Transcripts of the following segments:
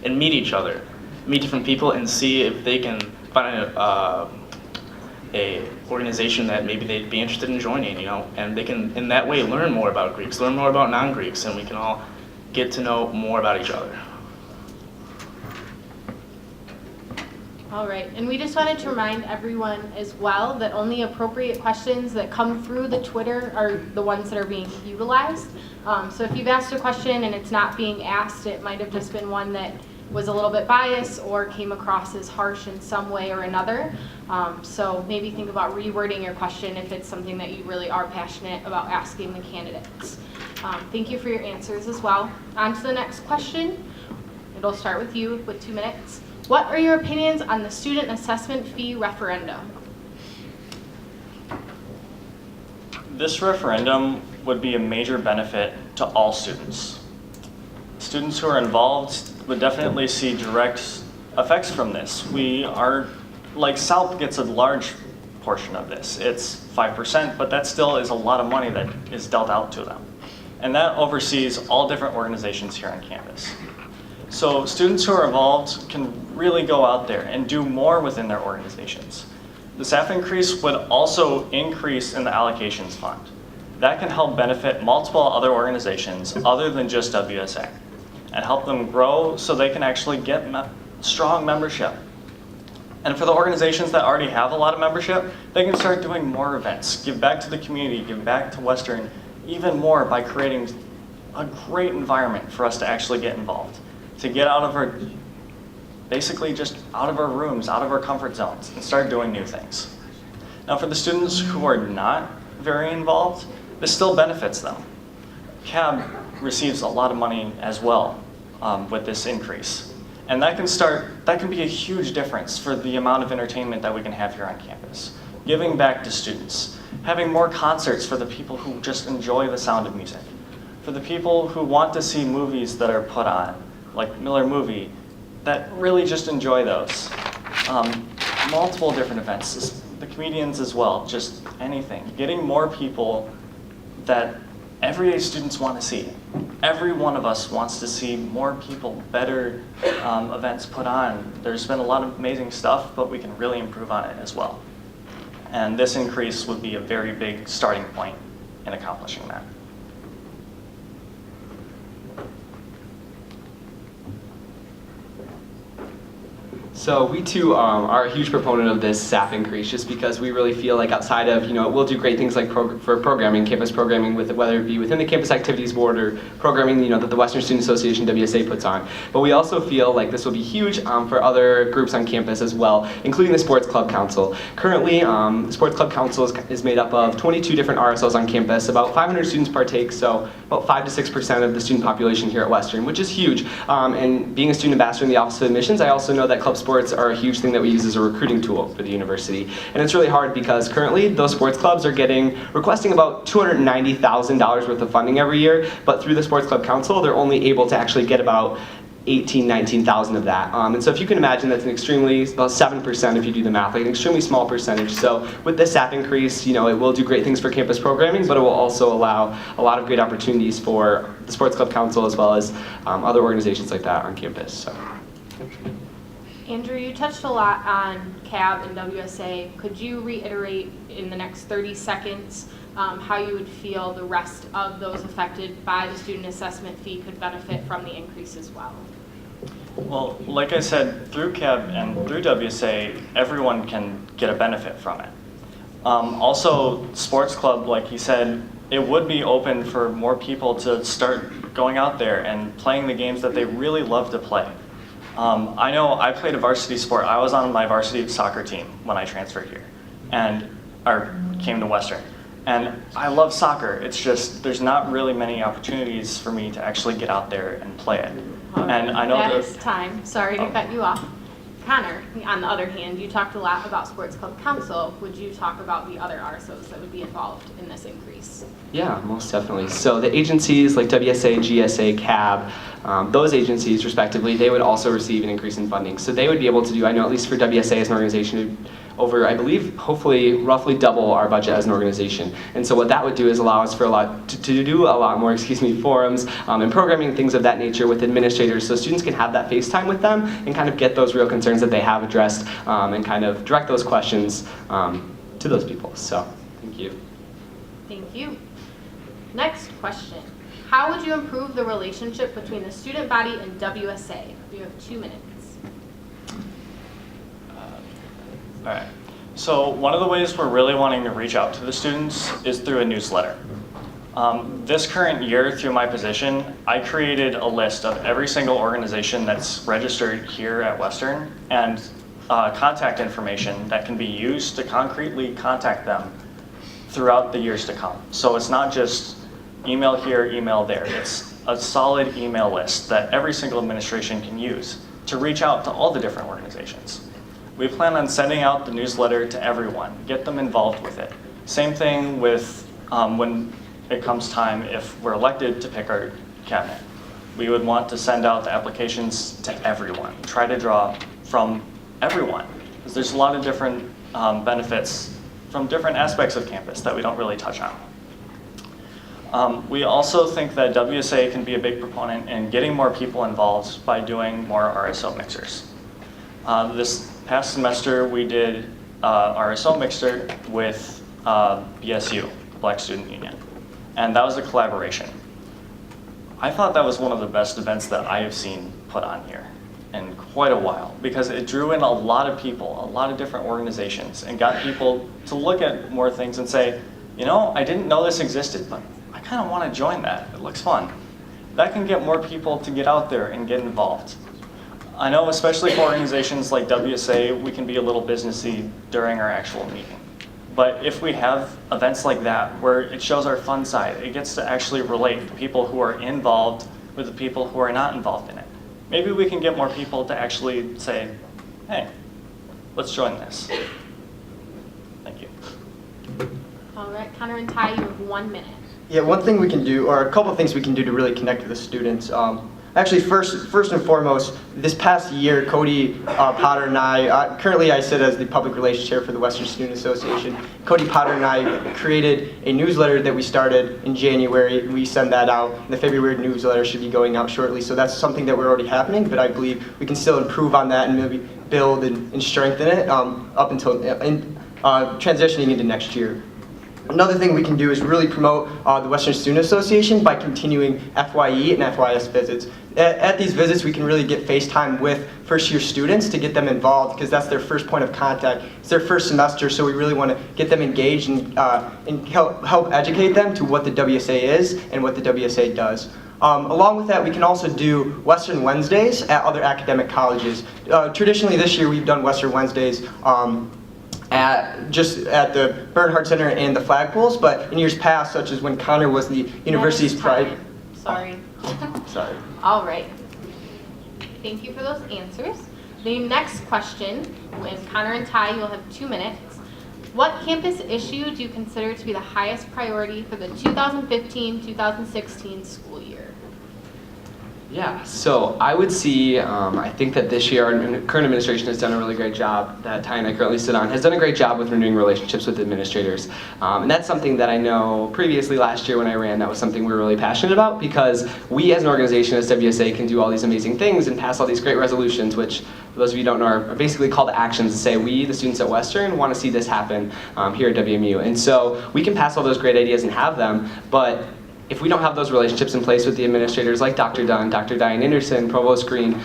and meet each other, meet different people, and see if they can find a organization that maybe they'd be interested in joining, and they can, in that way, learn more about Greeks, learn more about non-Greeks, and we can all get to know more about each other. All right, and we just wanted to remind everyone as well that only appropriate questions that come through the Twitter are the ones that are being utilized. So if you've asked a question and it's not being asked, it might have just been one that was a little bit biased or came across as harsh in some way or another. So maybe think about rewording your question if it's something that you really are passionate about asking the candidates. Thank you for your answers as well. On to the next question. It'll start with you with 2 minutes. What are your opinions on the student assessment fee referendum? This referendum would be a major benefit to all students. Students who are involved would definitely see direct effects from this. South gets a large portion of this. It's 5%, but that still is a lot of money that is dealt out to them. And that oversees all different organizations here on campus. So students who are involved can really go out there and do more within their organizations. The staff increase would also increase in the allocations fund. That can help benefit multiple other organizations other than just WSA and help them grow so they can actually get strong membership. And for the organizations that already have a lot of membership, they can start doing more events, give back to the community, give back to Western even more by creating a great environment for us to actually get involved, to get out of our, basically just out of our rooms, out of our comfort zones, and start doing new things. Now for the students who are not very involved, this still benefits them. CAB receives a lot of money as well with this increase. And that can be a huge difference for the amount of entertainment that we can have here on campus. Giving back to students, having more concerts for the people who just enjoy the sound of music, for the people who want to see movies that are put on, like Miller Movie, that really just enjoy those. Multiple different events, the comedians as well, just anything. Getting more people that everyday students want to see. Every one of us wants to see more people, better events put on. There's been a lot of amazing stuff, but we can really improve on it as well. And this increase would be a very big starting point in accomplishing that. So we too are a huge proponent of this staff increase, just because we really feel like outside of, we'll do great things like for programming, campus programming, whether it be within the Campus Activities Board or programming, that the Western Student Association, WSA, puts on. But we also feel like this will be huge for other groups on campus as well, including the Sports Club Council. Currently, the Sports Club Council is made up of 22 different RSOs on campus. About 500 students partake, so about 5 to 6% of the student population here at Western, which is huge. And being a student ambassador in the Office of Admissions, I also know that club sports are a huge thing that we use as a recruiting tool for the university. And it's really hard because currently those sports clubs are requesting about $290,000 worth of funding every year, but through the Sports Club Council, they're only able to actually get about 19,000 of that. And so if you can imagine, that's about 7% if you do the math, like an extremely small percentage. So with this staff increase, it will do great things for campus programming, but it will also allow a lot of great opportunities for the Sports Club Council as well as other organizations like that on campus. So. Andrew, you touched a lot on CAB and WSA. Could you reiterate in the next 30 seconds how you would feel the rest of those affected by the student assessment fee could benefit from the increase as well? Well, like I said, through CAB and through WSA, everyone can get a benefit from it. Also, Sports Club, like he said, it would be open for more people to start going out there and playing the games that they really love to play. I know I played a varsity sport. I was on my varsity soccer team when I transferred here or came to Western. And I love soccer. It's just there's not really many opportunities for me to actually get out there and play it. And I know that is time. Sorry to cut you off. Connor, on the other hand, you talked a lot about Sports Club Council. Would you talk about the other RSOs that would be involved in this increase? Yeah, most definitely. So the agencies like WSA, GSA, CAB, those agencies respectively, they would also receive an increase in funding. So they would be able to do, I know at least for WSA as an organization, over, I believe, hopefully roughly double our budget as an organization. And so what that would do is allow us to do a lot more, forums and programming, things of that nature with administrators, so students can have that FaceTime with them and kind of get those real concerns that they have addressed and kind of direct those questions to those people. So, thank you. Thank you. Next question. How would you improve the relationship between the student body and WSA? You have 2 minutes. All right. So one of the ways we're really wanting to reach out to the students is through a newsletter. This current year, through my position, I created a list of every single organization that's registered here at Western and contact information that can be used to concretely contact them throughout the years to come. So it's not just email here, email there. It's a solid email list that every single administration can use to reach out to all the different organizations. We plan on sending out the newsletter to everyone, get them involved with it. Same thing with when it comes time if we're elected to pick our cabinet. We would want to send out the applications to everyone, try to draw from everyone, because there's a lot of different benefits from different aspects of campus that we don't really touch on. We also think that WSA can be a big proponent in getting more people involved by doing more RSO mixers. This past semester we did RSO mixer with BSU, the Black Student Union, and that was a collaboration. I thought that was one of the best events that I have seen put on here in quite a while, because it drew in a lot of people, a lot of different organizations, and got people to look at more things and say, you know, I didn't know this existed, but I kind of want to join that. It looks fun. That can get more people to get out there and get involved. I know, especially for organizations like WSA, we can be a little businessy during our actual meeting. But if we have events like that, where it shows our fun side, it gets to actually relate the people who are involved with the people who are not involved in it. Maybe we can get more people to actually say, hey, let's join this. Thank you. All right, Connor and Ty, you have 1 minute. Yeah, one thing we can do, or a couple things we can do to really connect with the students. Actually, first and foremost, this past year, Cody Potter and I, currently I sit as the public relations chair for the Western Student Association. Cody Potter and I created a newsletter that we started in January. We send that out. And the February newsletter should be going out shortly. So that's something that we're already happening, but I believe we can still improve on that and maybe build and strengthen it up until transitioning into next year. Another thing we can do is really promote the Western Student Association by continuing FYE and FYS visits. At these visits, we can really get FaceTime with first-year students to get them involved, because that's their first point of contact. It's their first semester, so we really want to get them engaged and help educate them to what the WSA is and what the WSA does. Along with that, we can also do Western Wednesdays at other academic colleges. Traditionally, this year, we've done Western Wednesdays just at the Bernhardt Center and the flagpoles, but in years past, such as when Connor was the university's pride. Sorry. Sorry. All right. Thank you for those answers. The next question, and Connor and Ty, you'll have 2 minutes. What campus issue do you consider to be the highest priority for the 2015-2016 school year? Yeah, so I would see, I think that this year our current administration has done a really great job, that Ty and I currently sit on, has done a great job with renewing relationships with administrators. And that's something that I know previously last year when I ran, that was something we were really passionate about, because we as an organization, as WSA, can do all these amazing things and pass all these great resolutions, which for those of you who don't know are basically call to actions to say, we, the students at Western, want to see this happen here at WMU. And so we can pass all those great ideas and have them, but if we don't have those relationships in place with the administrators like Dr. Dunn, Dr. Diane Anderson, Provost Green,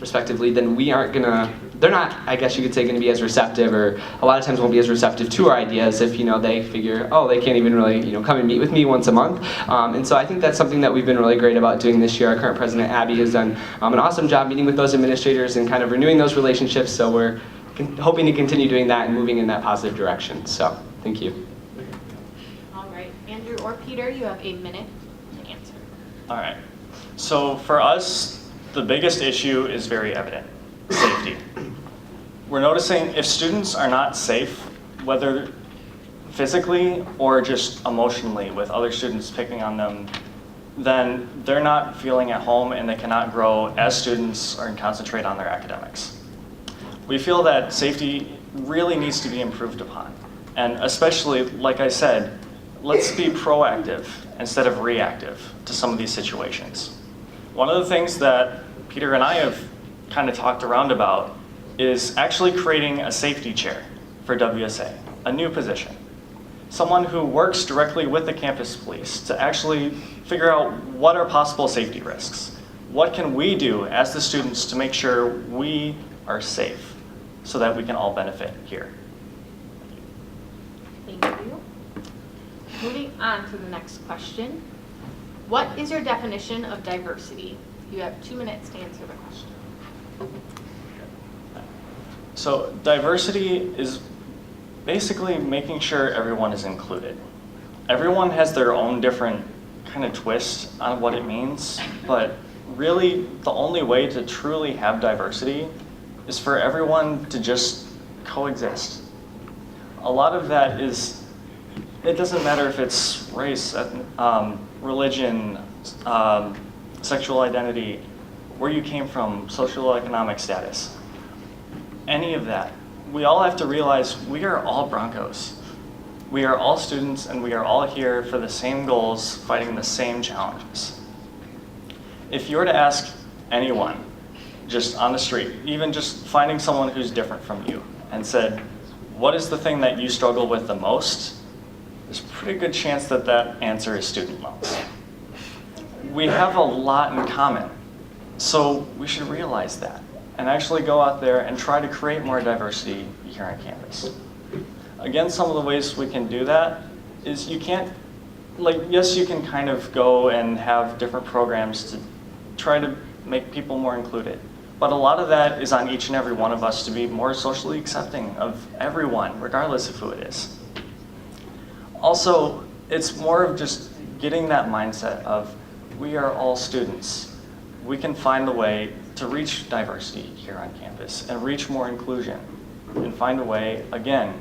respectively, then we aren't gonna, they're not, I guess you could say, gonna be as receptive, or a lot of times won't be as receptive to our ideas if, they figure, oh, they can't even really, come and meet with me once a month. And so I think that's something that we've been really great about doing this year. Our current president, Abby, has done an awesome job meeting with those administrators and kind of renewing those relationships, so we're hoping to continue doing that and moving in that positive direction. So, thank you. Andrew or Peter, you have 1 minute to answer. All right. So for us, the biggest issue is very evident: safety. We're noticing if students are not safe, whether physically or just emotionally with other students picking on them, then they're not feeling at home and they cannot grow as students or concentrate on their academics. We feel that safety really needs to be improved upon. And especially, like I said, let's be proactive instead of reactive to some of these situations. One of the things that Peter and I have kind of talked around about is actually creating a safety chair for WSA, a new position. Someone who works directly with the campus police to actually figure out what are possible safety risks. What can we do as the students to make sure we are safe so that we can all benefit here? Thank you. Moving on to the next question. What is your definition of diversity? You have 2 minutes to answer the question. So diversity is basically making sure everyone is included. Everyone has their own different kind of twist on what it means, but really the only way to truly have diversity is for everyone to just coexist. A lot of that is, it doesn't matter if it's race, religion, sexual identity, where you came from, socioeconomic status, any of that. We all have to realize we are all Broncos. We are all students and we are all here for the same goals, fighting the same challenges. If you were to ask anyone, just on the street, even just finding someone who's different from you, and said, what is the thing that you struggle with the most? There's a pretty good chance that that answer is student loans. We have a lot in common, so we should realize that and actually go out there and try to create more diversity here on campus. Again, some of the ways we can do that is you can't, like, yes, you can kind of go and have different programs to try to make people more included. But a lot of that is on each and every one of us to be more socially accepting of everyone, regardless of who it is. Also, it's more of just getting that mindset of we are all students. We can find a way to reach diversity here on campus and reach more inclusion and find a way, again,